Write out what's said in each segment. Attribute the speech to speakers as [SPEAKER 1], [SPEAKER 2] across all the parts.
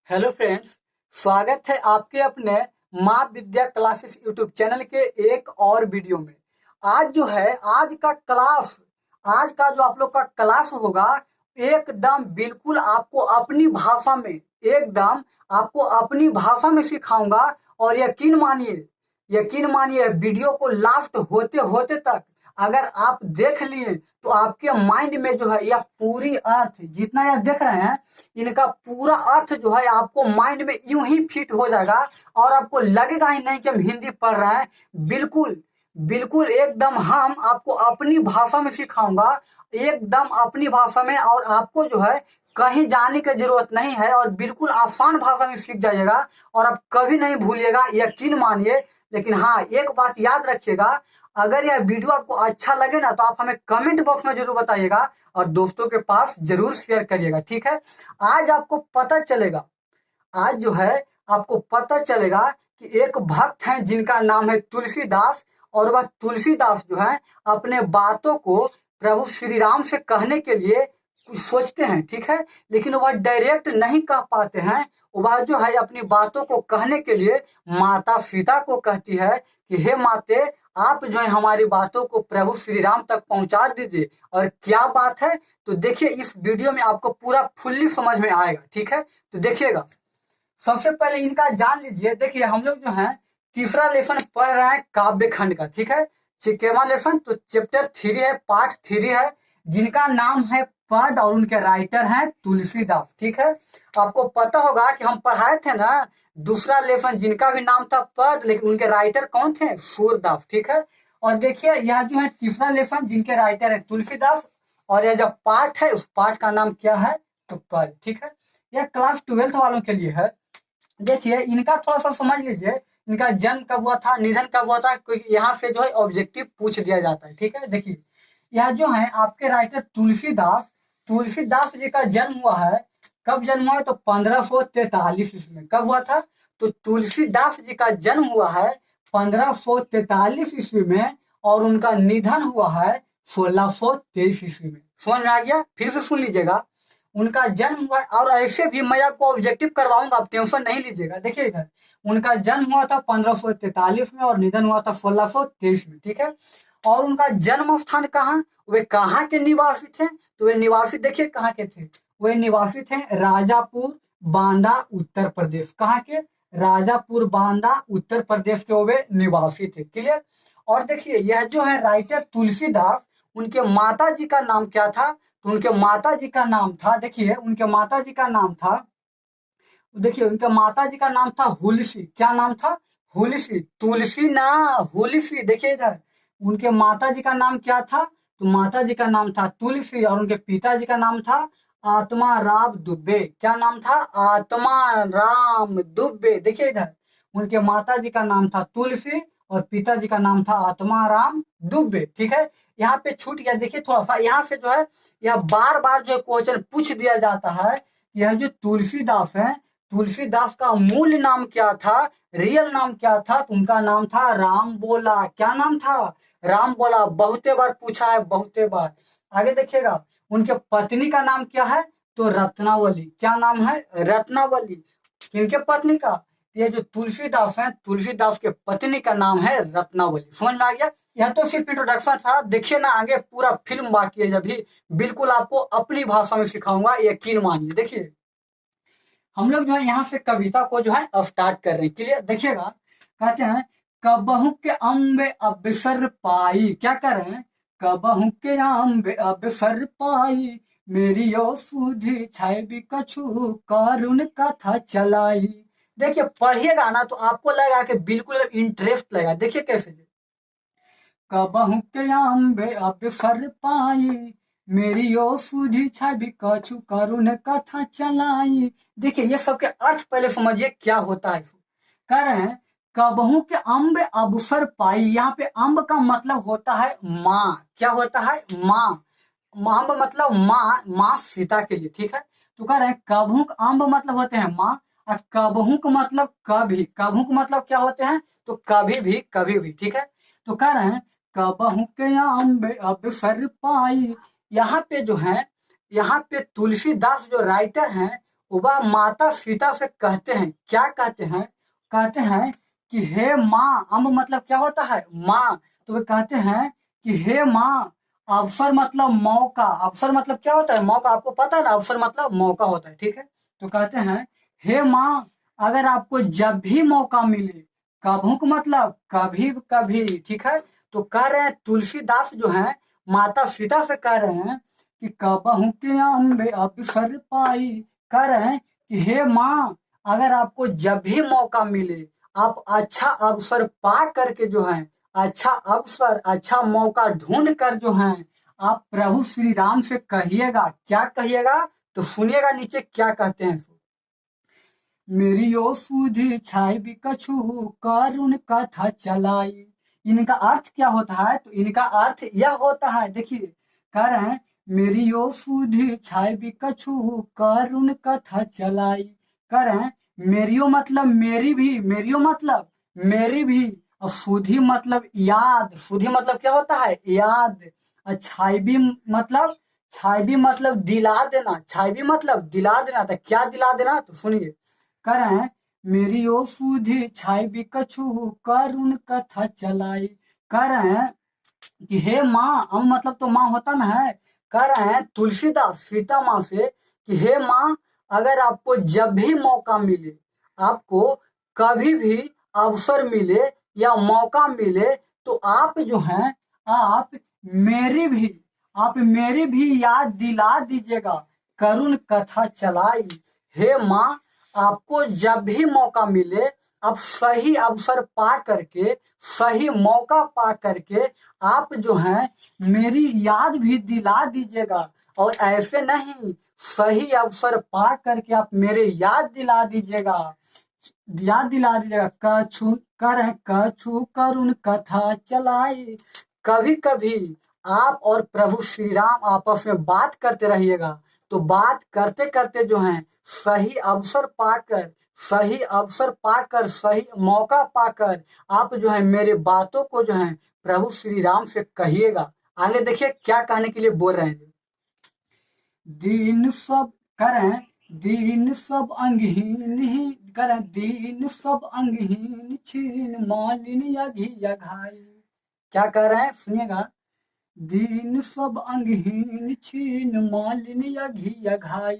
[SPEAKER 1] Hello friends. स्वागत है आपके अपने माँ विद्या क्लासेस यूट्यूब चैनल के एक और वीडियो में। आज जो है आज का जो आप लोग का क्लास होगा एकदम बिल्कुल आपको अपनी भाषा में सिखाऊंगा। और यकीन मानिए वीडियो को लास्ट होते होते तक अगर आप देख लिए तो आपके माइंड में जो है यह पूरी अर्थ जितना यह देख रहे हैं इनका पूरा अर्थ जो है आपको माइंड में यूं ही फिट हो जाएगा और आपको लगेगा ही नहीं कि हम हिंदी पढ़ रहे हैं। बिल्कुल बिल्कुल एकदम हम आपको अपनी भाषा में सिखाऊंगा, एकदम अपनी भाषा में। और आपको जो है कहीं जाने की जरूरत नहीं है और बिल्कुल आसान भाषा में सीख जाइएगा और आप कभी नहीं भूलिएगा, यकीन मानिए। लेकिन हाँ, एक बात याद रखिएगा, अगर यह वीडियो आपको अच्छा लगे ना तो आप हमें कमेंट बॉक्स में जरूर बताइएगा और दोस्तों के पास जरूर शेयर करिएगा, ठीक है। आज आपको पता चलेगा आज जो है आपको पता चलेगा कि एक भक्त हैं जिनका नाम है तुलसीदास। और वह तुलसीदास जो है अपने बातों को प्रभु श्री राम से कहने के लिए कुछ सोचते हैं, ठीक है, लेकिन वह डायरेक्ट नहीं कह पाते हैं। वह जो है अपनी बातों को कहने के लिए माता सीता को कहती है कि हे माते, आप जो है हमारी बातों को प्रभु श्री राम तक पहुंचा दीजिए। और क्या बात है तो देखिए, इस वीडियो में आपको पूरा फुल्ली समझ में आएगा, ठीक है। तो देखिएगा, सबसे पहले इनका जान लीजिए। देखिए, हम लोग जो है तीसरा लेसन पढ़ रहे हैं काव्य खंड का, ठीक है। केवा लेसन तो चैप्टर 3 है, पार्ट 3 है, जिनका नाम है पद और उनके राइटर हैं तुलसीदास, ठीक है। आपको पता होगा कि हम पढ़ाए थे ना दूसरा लेसन जिनका भी नाम था पद, लेकिन उनके राइटर कौन थे? सूरदास, ठीक है। और देखिए, यह जो है तीसरा लेसन जिनके राइटर है तुलसीदास, और यह जो पार्ट है उस पार्ट का नाम क्या है? तो पद, ठीक है। यह क्लास 12th वालों के लिए है। देखिए, इनका थोड़ा सा समझ लीजिए, इनका जन्म कब हुआ था, निधन कब हुआ था, क्योंकि यहाँ से जो है ऑब्जेक्टिव पूछ दिया जाता है, ठीक है। देखिए, यह जो है आपके राइटर तुलसीदास जी का जन्म हुआ है। कब जन्म हुआ है? तो 1543 ईस्वी में। कब हुआ था? तो तुलसीदास जी का जन्म हुआ है 1543 ईस्वी में और उनका निधन हुआ है 1623 ईस्वी में। समझ में आ गया? फिर से सुन लीजिएगा, उनका जन्म हुआ। और ऐसे भी मैं आपको ऑब्जेक्टिव करवाऊंगा, आप टेंशन नहीं लीजिएगा। देखिए इधर, उनका जन्म हुआ था 1543 में और निधन हुआ था 1623 में, ठीक है। और उनका जन्म स्थान कहाँ, वे कहाँ के निवासी थे? तो वे निवासी देखिए कहाँ के थे, वे निवासी थे राजापुर बांदा उत्तर प्रदेश। कहाँ के? राजापुर बांदा उत्तर प्रदेश के वे निवासी थे, क्लियर। और देखिए, यह जो है राइटर तुलसीदास, उनके माता जी का नाम क्या था? तो उनके माता जी का नाम था, देखिए उनके माता जी का नाम था, देखिए उनके माता जी का नाम था हुलसी। क्या नाम था? हुलसी, तुलसी ना, हुलसी। देखिए इधर, उनके माता जी का नाम क्या था? तो माता जी का नाम था तुलसी और उनके पिताजी का नाम था आत्मा राम दुबे। क्या नाम था? आत्मा राम दुबे। देखिए इधर, उनके माता जी का नाम था तुलसी और पिताजी का नाम था आत्मा राम दुबे, ठीक है। यहाँ पे छूट गया, देखिए थोड़ा सा यहाँ से जो है यह बार बार जो है क्वेश्चन पूछ दिया जाता है। यह जो तुलसीदास है, तुलसीदास का मूल नाम क्या था, रियल नाम क्या था? तो उनका नाम था राम बोला। क्या नाम था? राम बोला। बहुते बार पूछा है, बहुते बार। आगे देखिएगा, उनके पत्नी का नाम क्या है? तो रत्नावली। क्या नाम है? रत्नावली। किनके पत्नी का? ये जो तुलसीदास है, तुलसीदास के पत्नी का नाम है रत्नावली। समझ में आ गया? यह तो सिर्फ इंट्रोडक्शन था, देखिए ना आगे पूरा फिल्म बाकी है, जब भी बिल्कुल आपको अपनी भाषा में सिखाऊंगा, यकीन मानिए। देखिए, हम लोग जो है यहाँ से कविता को जो है स्टार्ट कर रहे हैं, क्लियर। देखिएगा, कहते हैं कबहू के अम्बे अवसर पाई। क्या कर रहे हैं? कबहू के अम्बे अवसर पाई, मेरी ओ सुधी छाई भी कछु करुण कथा चलाई। देखिए पढ़िएगा ना तो आपको लगेगा कि बिल्कुल इंटरेस्ट लगेगा। देखिए कैसे, कबहू के अम्बे अवसर पाई, मेरी ओ सूझी छवि कछु करुण कथा चलाई। देखिए ये सब के अर्थ पहले समझिए क्या होता है। कह रहे हैं कबहू के अम्ब अवसर पाई, यहाँ पे अम्ब का मतलब होता है माँ। क्या होता है? माँ। अम्ब मतलब माँ, माँ सीता के लिए, ठीक है। तो कह रहे हैं कबहू अम्ब मतलब होते हैं माँ, और कबहू का मतलब कभी। कबहू का मतलब क्या होते हैं? तो कभी भी, कभी भी, ठीक है। तो कह रहे हैं कबहू के अम्ब अवसर पाई। यहाँ पे जो है, यहाँ पे तुलसीदास जो राइटर हैं वह माता सीता से कहते हैं, क्या कहते हैं? कहते हैं कि हे माँ, अम्ब मतलब क्या होता है? माँ। तो वे कहते हैं कि हे माँ, अवसर मतलब मौका। अवसर मतलब क्या होता है? मौका। आपको पता है ना, अवसर मतलब मौका होता है, ठीक है। तो कहते हैं हे माँ, अगर आपको जब भी मौका मिले, कभुक मतलब कभी कभी, ठीक है। तो कह रहे हैं तुलसीदास जो है माता सीता से कह रहे हैं कि कबहू के अम्बे अवसर पाई। कह रहे हैं कि हे माँ, अगर आपको जब भी मौका मिले, आप अच्छा अवसर पा करके जो है, अच्छा अवसर, अच्छा मौका ढूंढ कर जो है, आप प्रभु श्री राम से कहिएगा। क्या कहिएगा? तो सुनिएगा नीचे क्या कहते हैं। मेरी ओ सूझी छाई भी कछु करुण कथा चलाई। इनका अर्थ क्या होता है? तो इनका अर्थ यह होता है, देखिए, कह रहे हैं मेरी ओ सूझी छाई भी कछु करुण कथा चलाई। कह रहे हैं मेरियो मतलब मेरी भी, मेरियो मतलब मेरी भी, और सुधी मतलब याद। सुधी मतलब क्या होता है? याद। और छाई भी मतलब, छाई भी मतलब दिला देना। छाई भी मतलब दिला देना। तो क्या दिला देना? तो सुनिए, कह रहे हैं मेरी ओ सूझी छाई भी कछु करुण कथा चलाई। कह रहे हैं कि हे माँ, हम मतलब तो माँ होता ना है। कह रहे हैं तुलसीदास सीता माँ से कि हे माँ, अगर आपको जब भी मौका मिले, आपको कभी भी अवसर मिले या मौका मिले, तो आप जो हैं, आप मेरी भी, आप मेरी भी याद दिला दीजिएगा, करुण कथा चलाई। हे माँ, आपको जब भी मौका मिले, आप सही अवसर पा करके, सही मौका पा करके आप जो हैं मेरी याद भी दिला दीजिएगा। और ऐसे नहीं, सही अवसर पा करके आप मेरे याद दिला दीजिएगा, याद दिला दीजिएगा। कछु कर कछु करुण कथा चलाई। कभी कभी आप और प्रभु श्री राम आपस में बात करते रहिएगा। तो बात करते करते जो है, सही अवसर पाकर, सही अवसर पाकर, सही मौका पाकर आप जो है मेरे बातों को जो है प्रभु श्री राम से कहिएगा। आगे देखिए क्या कहने के लिए बोल रहे हैं। दीन सब करें, दीन सब अंगहीन ही करें, दीन सब अंगहीन छीन मालिन यघी यघाई। क्या कह रहे हैं? सुनिएगा। दीन सब अंगहीन छीन मालिन यघी यघाई।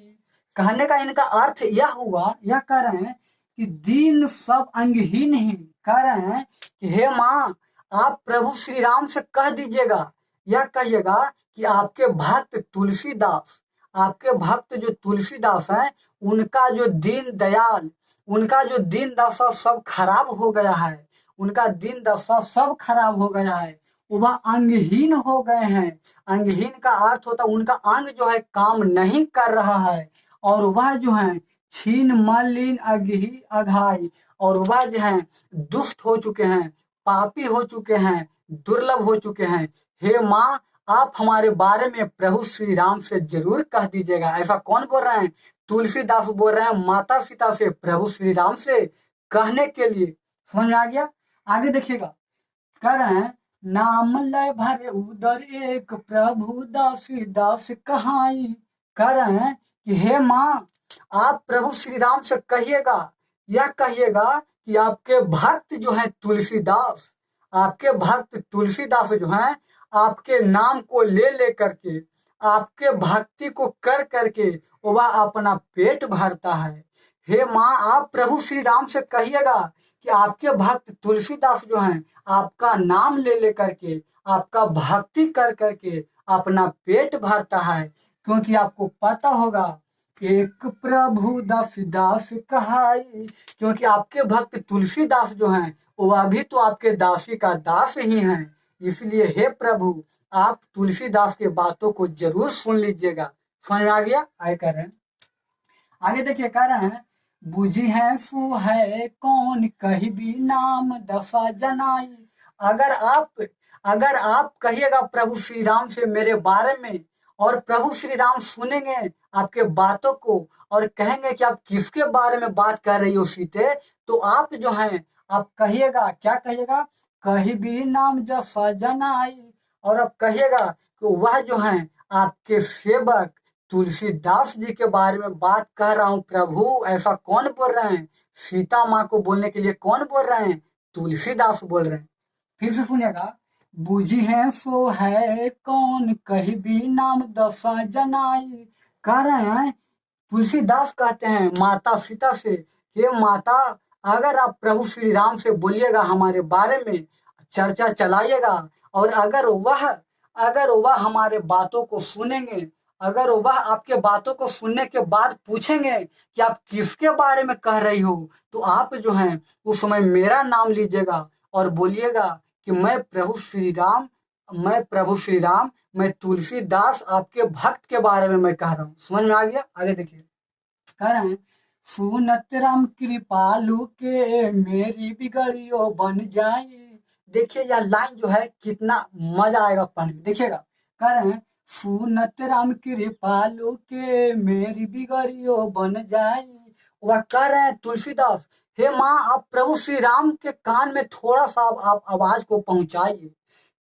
[SPEAKER 1] कहने का इनका अर्थ यह हुआ, यह कह रहे हैं कि दीन सब अंगहीन ही, कह रहे हैं कि हे माँ, आप प्रभु श्री राम से कह दीजिएगा, यह कहिएगा कि आपके भक्त तुलसीदास, आपके भक्त जो तुलसीदास हैं, उनका जो दीन दयाल, उनका जो दीन दशा सब खराब हो गया है, उनका दीन दशा सब खराब हो गया है। वह अंगहीन हो गए हैं। अंगहीन का अर्थ होता है उनका अंग जो है काम नहीं कर रहा है, और वह जो है छीन मलिन अघी अघाई, और वह जो है दुष्ट हो चुके हैं, पापी हो चुके हैं, दुर्लभ हो चुके हैं। हे माँ, आप हमारे बारे में प्रभु श्री राम से जरूर कह दीजिएगा। ऐसा कौन बोल रहे हैं? तुलसीदास बोल रहे हैं माता सीता से प्रभु श्री राम से कहने के लिए। समझ में आ गया? आगे देखिएगा, कह रहे हैं नाम लय भरे उदर एक प्रभु दासी दास कहाई। कह रहे हैं कि हे माँ, आप प्रभु श्री राम से कहिएगा, यह कहिएगा कि आपके भक्त जो हैं तुलसीदास, आपके भक्त तुलसीदास जो हैं, आपके नाम को ले ले करके, आपके भक्ति को कर करके वह अपना पेट भरता है। हे माँ, आप प्रभु श्री राम से कहिएगा कि आपके भक्त तुलसीदास जो हैं, आपका नाम ले ले करके, आपका भक्ति कर करके अपना पेट भरता है। क्योंकि आपको पता होगा, एक प्रभु दास दास कहाई। क्योंकि आपके भक्त तुलसीदास जो हैं, वह भी तो आपके दासी का दास ही हैं। इसलिए हे प्रभु, आप तुलसीदास के बातों को जरूर सुन लीजिएगा। समझ में आ गया? आए कह रहे हैं। आगे देखिए, कह रहे हैं बुझी है सो है कौन कही भी नाम दशा जनाई। अगर आप, अगर आप कहिएगा प्रभु श्री राम से मेरे बारे में, और प्रभु श्री राम सुनेंगे आपके बातों को और कहेंगे कि आप किसके बारे में बात कर रही हो सीते, तो आप जो हैं, आप कहिएगा, क्या कहिएगा? कही भी नाम जसा जनाई। और आप कहिएगा कि वह जो हैं आपके सेवक तुलसीदास जी के बारे में बात कह रहा हूँ प्रभु, ऐसा कौन बोल रहे हैं? सीता माँ को बोलने के लिए कौन बोल रहे हैं? तुलसीदास बोल रहे हैं। फिर से सुनिएगा। बूझी है सो है कौन, कही भी नाम दशा जनाई। कह रहे हैं, तुलसीदास कहते हैं माता सीता से कि माता, अगर आप प्रभु श्री राम से बोलिएगा, हमारे बारे में चर्चा चलाइएगा, और अगर वह हमारे बातों को सुनेंगे, अगर वह आपके बातों को सुनने के बाद पूछेंगे कि आप किसके बारे में कह रही हो, तो आप जो हैं उस समय मेरा नाम लीजिएगा और बोलिएगा कि मैं तुलसीदास आपके भक्त के बारे में मैं कह रहा हूँ। समझ में आ गया? आगे देखिए, कह रहे हैं, सुनत राम कृपालु के मेरी बिगड़ियो बन जाए। देखिए यह लाइन जो है कितना मजा आएगा पढ़ने में, देखिएगा। कह रहे हैं, सुनत राम कृपालु के मेरी बिगड़ियो बन जाए। वह कह रहे हैं तुलसीदास, हे माँ, आप प्रभु श्री राम के कान में थोड़ा सा आप आवाज को पहुंचाइए।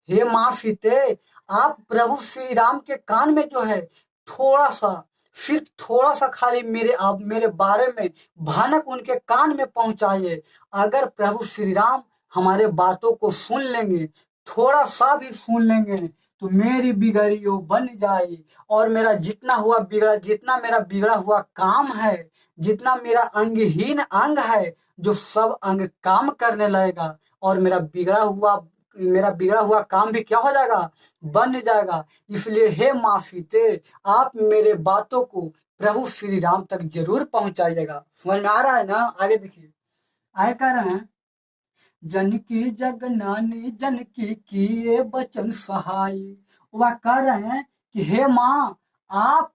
[SPEAKER 1] हे माँ सीते, आप प्रभु श्री राम के कान में जो है थोड़ा सा, सिर्फ थोड़ा सा खाली आप मेरे बारे में भनक उनके कान में पहुंचाइए। अगर प्रभु श्री राम हमारे बातों को सुन लेंगे, थोड़ा सा भी सुन लेंगे, तो मेरी बिगड़ियो बन जाए, और जितना मेरा बिगड़ा हुआ काम है, जितना मेरा अंगहीन अंग है, जो सब अंग काम करने लगेगा, और मेरा बिगड़ा हुआ काम भी क्या हो जाएगा? बन जाएगा। इसलिए हे माँ सीते, आप मेरे बातों को प्रभु श्री राम तक जरूर पहुंचाइएगा। समझ में आ रहा है ना? आगे देखिए, आगे कह रहे हैं, जनकी जगनानी जनकी किए बचन सहाय। वह कह रहे हैं कि हे माँ, आप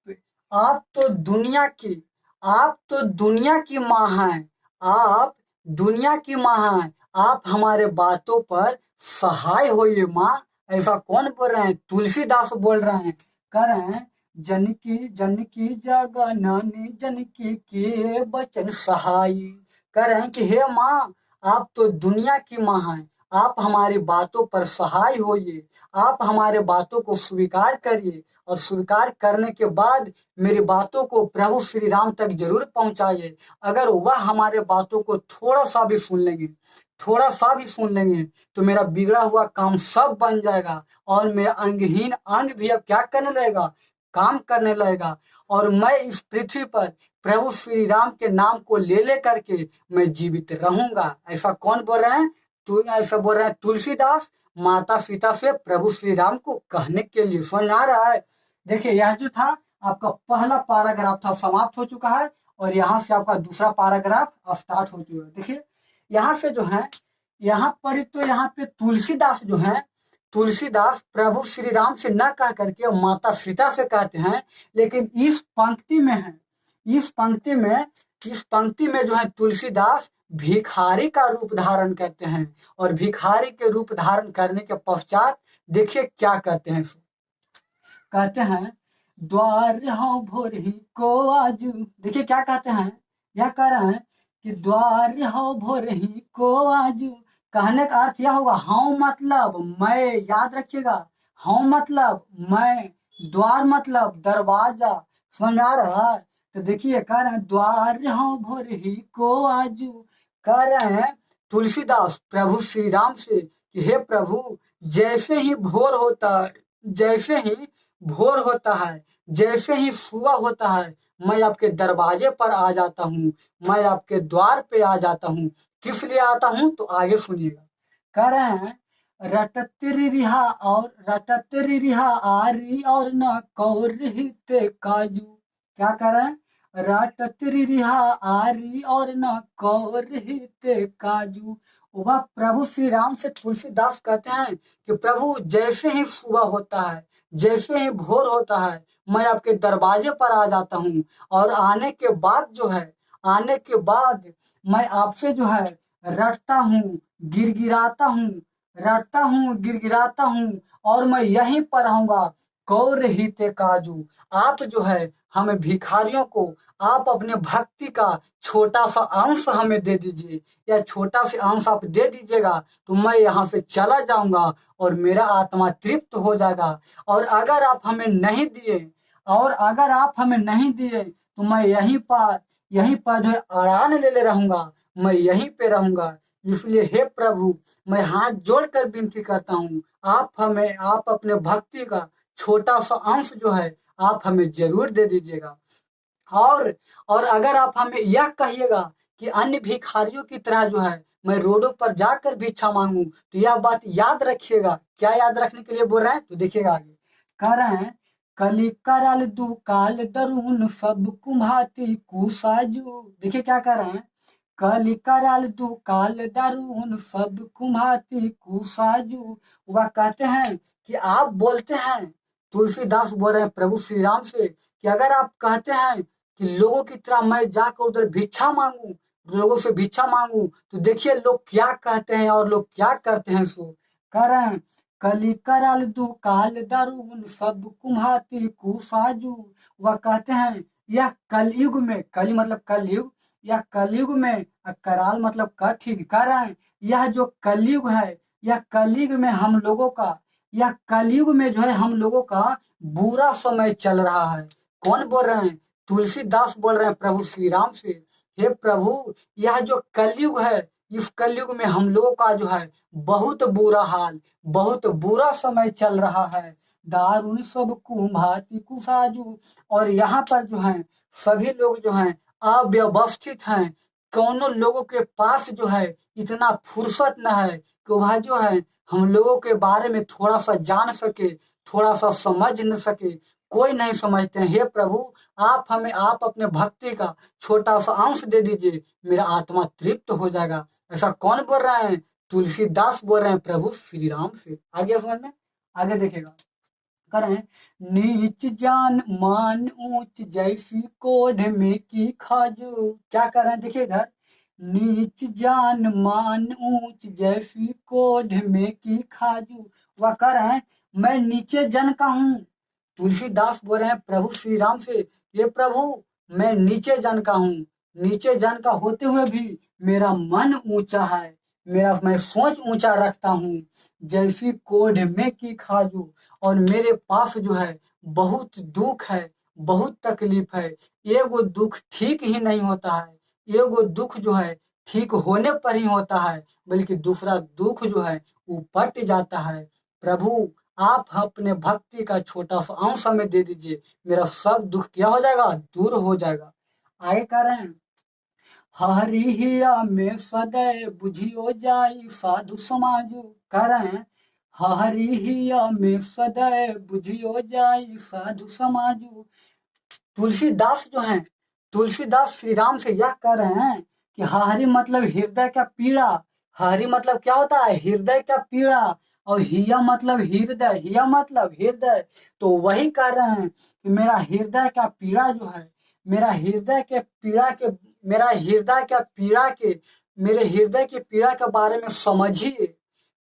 [SPEAKER 1] आप तो दुनिया की आप तो दुनिया की माँ हैं, आप दुनिया की माँ हैं, आप हमारे बातों पर सहाय होइए माँ। ऐसा कौन बोल रहे हैं? तुलसीदास बोल रहे हैं। कह रहे हैं, जनकी जनकी जगनानी जनकी किए बचन सहाय। कह रहे हैं कि हे माँ, आप तो दुनिया की माँ हैं, आप हमारी बातों पर सहाय होइए, आप हमारे बातों को स्वीकार करिए, और स्वीकार करने के बाद मेरी बातों को प्रभु श्री राम तक जरूर पहुंचाइए। अगर वह हमारे बातों को थोड़ा सा भी सुन लेंगे, तो मेरा बिगड़ा हुआ काम सब बन जाएगा, और मेरा अंगहीन अंग भी अब क्या करने लगेगा? काम करने लगेगा, और मैं इस पृथ्वी पर प्रभु श्री राम के नाम को ले करके मैं जीवित रहूंगा। ऐसा कौन बोल रहे हैं? ऐसा बोल रहे हैं तुलसीदास, माता सीता से प्रभु श्री राम को कहने के लिए। समझ आ रहा है? देखिए, यह जो था आपका पहला पैराग्राफ था, समाप्त हो चुका है, और यहाँ से आपका दूसरा पैराग्राफ स्टार्ट हो चुका है। देखिए, यहाँ से जो है, यहाँ पर तो यहाँ पे तुलसीदास जो है, तुलसीदास प्रभु श्री राम से न कह करके माता सीता से कहते हैं, लेकिन इस पंक्ति में जो है तुलसीदास भिखारी का रूप धारण करते हैं, और भिखारी के रूप धारण करने के पश्चात देखिए क्या करते हैं। कहते हैं, द्वार हो भोरही को आजू। देखिए क्या कहते हैं, यह कह रहे हैं कि द्वार हो भोरही को आजू। कहने का अर्थ यह होगा, हाँ मतलब मैं, याद रखिएगा, हाँ मतलब मैं, द्वार मतलब दरवाजा। समझ में आ रहा है? तो देखिए कह रहे हैं, द्वार हो भोरही को आजू। कह रहे हैं तुलसीदास प्रभु श्री राम से कि हे प्रभु, जैसे ही भोर होता है, जैसे ही सुबह होता है, मैं आपके दरवाजे पर आ जाता हूँ, मैं आपके द्वार पे आ जाता हूँ। किस लिए आता हूँ? तो आगे सुनिएगा। कह रहे हैं, रटत रिहा आरी और न कौरहिते काजू। क्या कह रहे हैं? रटत रिहा आरी और न कौरहिते काजू। वह प्रभु श्री राम से तुलसीदास कहते हैं कि प्रभु, जैसे ही सुबह होता है, जैसे ही भोर होता है, मैं आपके दरवाजे पर आ जाता हूँ, और आने के बाद मैं आपसे जो है रटता हूँ, गिड़गिड़ाता हूँ, और मैं यहीं पर रहूंगा, कौर हिते काजू। आप जो है हमें भिखारियों को आप अपने भक्ति का छोटा सा अंश हमें दे दीजिए, या छोटा सा अंश आप दे दीजिएगा, तो मैं यहाँ से चला जाऊंगा और मेरा आत्मा तृप्त हो जाएगा। और अगर आप हमें नहीं दिए, और अगर आप हमें नहीं दिए तो मैं यहीं पर जो है अड़ान ले रहूंगा, मैं यहीं पे रहूंगा। इसलिए हे प्रभु, मैं हाथ जोड़कर विनती करता हूँ, आप अपने भक्ति का छोटा सा अंश जो है आप हमें जरूर दे दीजिएगा। और और अगर आप हमें यह कहिएगा कि अन्य भिखारियों की तरह जो है मैं रोडों पर जाकर भिक्षा मांगू, तो यह बात याद रखिएगा। क्या याद रखने के लिए बोल रहे हैं, तो देखिएगा आगे कह रहे हैं, कली कराल दुकाल दरुन सब कुम्हाती कुसाजू। देखिए क्या कह रहे हैं, कली कराल दुकाल दरुन सब कुम्हाती कुसाजू। वह कहते हैं कि आप बोलते हैं, तुलसीदास बोल रहे हैं प्रभु श्री राम से, कि अगर आप कहते हैं कि लोगों की तरह मैं जाकर उधर भिक्षा मांगू, लोगों से भिक्षा मांगू, तो देखिए लोग क्या कहते हैं और लोग क्या करते हैं। सो कह रहे हैं, कली कराल दुकाल दरुन सब कुम्हाती कुसाजू। वह कहते हैं यह कलयुग में, कली मतलब कलयुग, यह कलयुग में, कराल मतलब कठिन। कह रहे हैं यह जो कलयुग है, यह कलयुग में हम लोगों का, यह कलयुग में जो है हम लोगों का बुरा समय चल रहा है। कौन बोल रहे हैं, तुलसीदास बोल रहे हैं प्रभु श्री राम से, हे प्रभु, यह जो कलयुग है, इस कलयुग में हम लोगों का जो है बहुत बुरा हाल, बहुत बुरा समय चल रहा है। दारुण सब कुम्हाती कुसाजू। और यहाँ पर जो है सभी लोग जो हैं अव्यवस्थित हैं। कौनों लोगों के पास जो है इतना फुर्सत न है कि वह जो है हम लोगों के बारे में थोड़ा सा जान सके, थोड़ा सा समझ न सके। कोई नहीं समझते हैं। हे प्रभु, आप अपने भक्ति का छोटा सा अंश दे दीजिए, मेरा आत्मा तृप्त हो जाएगा। ऐसा कौन बोल रहे हैं, तुलसीदास बोल रहे हैं प्रभु श्री राम से। आगे समझ में, आगे देखेगा करें, नीच जान मान ऊंच जैसी कोढ़ में की खाजू। क्या कर रहे हैं, देखिए इधर, नीच जान मान ऊंच जैसी कोढ़ में की खाजू। वह कह रहे हैं मैं नीचे जन का हूँ। तुलसीदास बोल रहे हैं प्रभु श्री राम से, ये प्रभु, मैं नीचे जन का हूँ। नीचे जन का होते हुए भी मेरा मन ऊंचा है, मेरा मैं सोच ऊंचा रखता हूँ। जैसी कोढ़ में की खाजू, और मेरे पास जो है बहुत दुख है, बहुत तकलीफ है। एगो दुख ठीक ही नहीं होता है, एगो दुख जो है ठीक होने पर ही होता है, बल्कि दूसरा दुख जो है वो पट जाता है। प्रभु, आप अपने भक्ति का छोटा सा अंश हमें दे दीजिए, मेरा सब दुख क्या हो जाएगा, दूर हो जाएगा। आगे कह रहे हैं, हरिया में सदैव बुझियो जाई साधु समाजू। कह रहे हैं हरिया में सदैव बुझियो जाई साधु समाजू। तुलसीदास जो हैं, तुलसीदास श्री राम से यह कह रहे हैं कि हरि मतलब हृदय का पीड़ा। हरि मतलब क्या होता है, हृदय का पीड़ा। और हिया मतलब हृदय, हिया मतलब हृदय। तो वही कह रहे हैं कि मेरा हृदय का पीड़ा जो है, मेरा हृदय के पीड़ा के मेरा हृदय का पीड़ा के मेरे हृदय की पीड़ा के बारे में समझिए।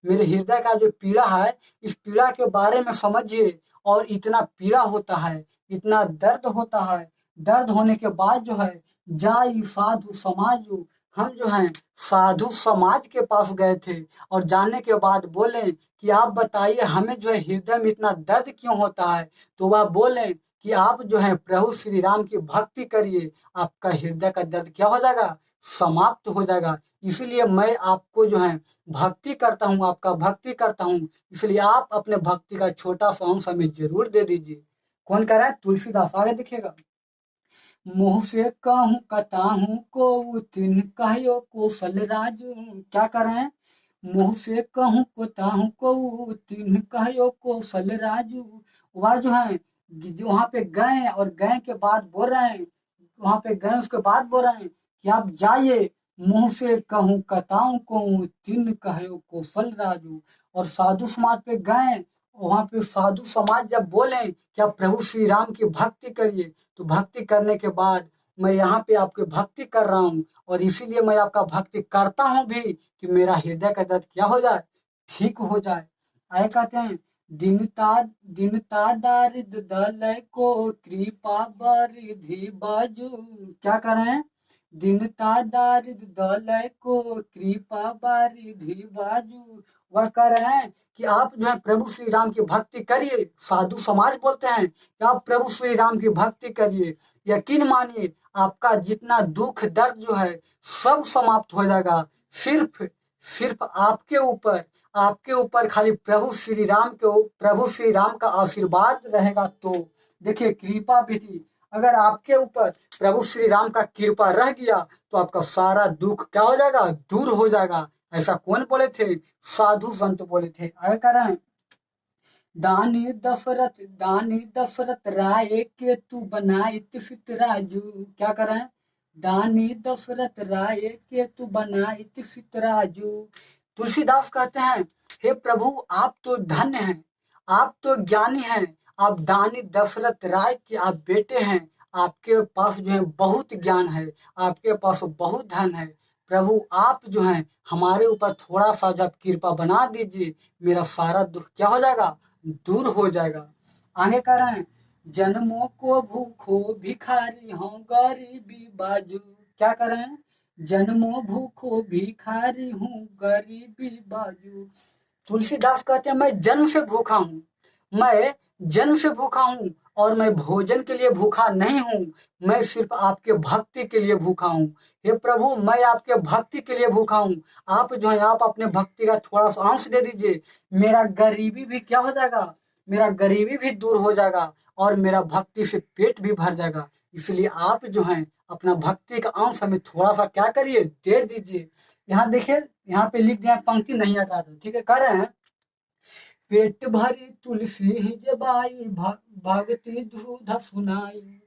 [SPEAKER 1] मेरे हृदय का जो पीड़ा है, इस पीड़ा के बारे में समझिए। और इतना पीड़ा होता है, इतना दर्द होता है, दर्द होने के बाद जो है जाई साधु समाजू। हम जो हैं साधु समाज के पास गए थे, और जाने के बाद बोले कि आप बताइए हमें जो है हृदय में इतना दर्द क्यों होता है। तो वह बोले कि आप जो है प्रभु श्री राम की भक्ति करिए, आपका हृदय का दर्द क्या हो जाएगा, समाप्त हो जाएगा। इसलिए मैं आपको जो है भक्ति करता हूँ, आपका भक्ति करता हूँ। इसलिए आप अपने भक्ति का छोटा सा अंश हमें जरूर दे दीजिए। कौन कह रहा है, तुलसीदास। आगे देखिएगा, मुंह से कहूँ कताहूँ को तिन कहो कौशल राजू। क्या कर रहे हैं, मुंह से कहूँ कताहूँ को तिन कहो कौशल राजू। वह जो है वहां पे गए, और गए के बाद बोल रहे हैं, वहां पे गए उसके बाद बोल रहे हैं कि आप जाइए, मुंह से कहूँ कताऊं को तिन कहो कौशल राजू। और साधु समाज पे गए, वहां पे साधु समाज जब बोले कि आप प्रभु श्री राम की भक्ति करिए, तो भक्ति करने के बाद मैं यहाँ पे आपकी भक्ति कर रहा हूँ, और इसीलिए मैं आपका भक्ति करता हूँ भी कि मेरा हृदय का दर्द क्या हो जाए, ठीक हो जाए। आए कहते हैं, दिनता दारिद दलय को कृपा बरिधि बाजू। क्या कर रहे हैं, दीनता दारिद्र दलय को कृपा बारिधि बाजू। वह कह रहे हैं कि आप जो है प्रभु श्री राम की भक्ति करिए। साधु समाज बोलते हैं कि आप प्रभु श्री राम की भक्ति करिए, यकीन मानिए आपका जितना दुख दर्द जो है सब समाप्त हो जाएगा। सिर्फ सिर्फ आपके ऊपर खाली प्रभु श्री राम का आशीर्वाद रहेगा। तो देखिए कृपा विधि, अगर आपके ऊपर प्रभु श्री राम का कृपा रह गया तो आपका सारा दुख क्या हो जाएगा, दूर हो जाएगा। ऐसा कौन बोले थे? साधु संत बोले थे। आगे कह रहे हैं, दानी दशरथ राय के तू बनाइत सित राजू। क्या कर रहे हैं? दानी दशरथ राय के तू बनाइत सित राजू। तुलसीदास कहते हैं, हे प्रभु आप तो धन्य हैं, आप तो ज्ञानी हैं, आप दानी दशरथ राय के आप बेटे हैं, आपके पास जो है बहुत ज्ञान है, आपके पास बहुत धन है। प्रभु आप जो हैं हमारे ऊपर थोड़ा सा जब कृपा बना दीजिए, मेरा सारा दुख क्या हो जाएगा, दूर हो जाएगा। आगे कह रहे हैं, जन्मों को भूखो भिखारी हूँ गरीबी बाजू। क्या कर रहे हैं? जन्मों भूखो भिखारी हूँ गरीबी बाजू। तुलसीदास कहते हैं, मैं जन्म से भूखा हूँ, मैं जन्म से भूखा हूँ और मैं भोजन के लिए भूखा नहीं हूँ, मैं सिर्फ आपके भक्ति के लिए भूखा हूँ। हे प्रभु मैं आपके भक्ति के लिए भूखा हूँ, आप जो है आप अपने भक्ति का थोड़ा सा अंश दे दीजिए, मेरा गरीबी भी क्या हो जाएगा, मेरा गरीबी भी दूर हो जाएगा और मेरा भक्ति से पेट भी भर जाएगा। इसलिए आप जो है अपना भक्ति का अंश हमें थोड़ा सा क्या करिए, दे दीजिए। यहाँ देखिए, यहाँ पे लिख दिया, पंक्ति नहीं हटा दो, ठीक है। कह रहे हैं, पेट भरी तुलसी जबाई भगति दूध सुनाई।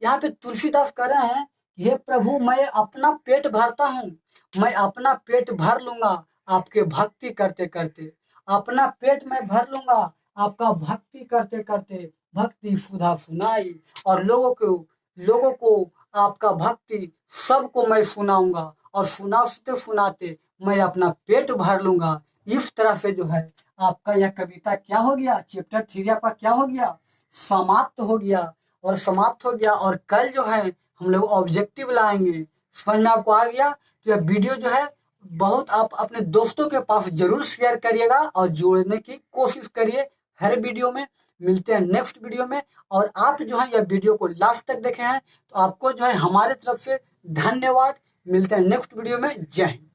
[SPEAKER 1] यहाँ पे तुलसीदास कह रहे हैं, हे प्रभु मैं अपना पेट भरता हूँ, मैं अपना पेट भर लूंगा आपके भक्ति करते करते, अपना पेट मैं भर लूंगा आपका भक्ति करते करते, भक्ति सुधा सुनाई। और लोगों को आपका भक्ति सबको मैं सुनाऊंगा और सुनाते सुनाते मैं अपना पेट भर लूंगा। इस तरह से जो है आपका यह कविता क्या हो गया, चैप्टर 3 आपका क्या हो गया, समाप्त हो गया। और कल जो है हम लोग ऑब्जेक्टिव लाएंगे। समझ में आपको आ गया? तो यह वीडियो जो है बहुत आप अपने दोस्तों के पास जरूर शेयर करिएगा और जोड़ने की कोशिश करिए हर वीडियो में। मिलते हैं नेक्स्ट वीडियो में। और आप जो है यह वीडियो को लास्ट तक देखे हैं तो आपको जो है हमारे तरफ से धन्यवाद। मिलते हैं नेक्स्ट वीडियो में। जय हिंद।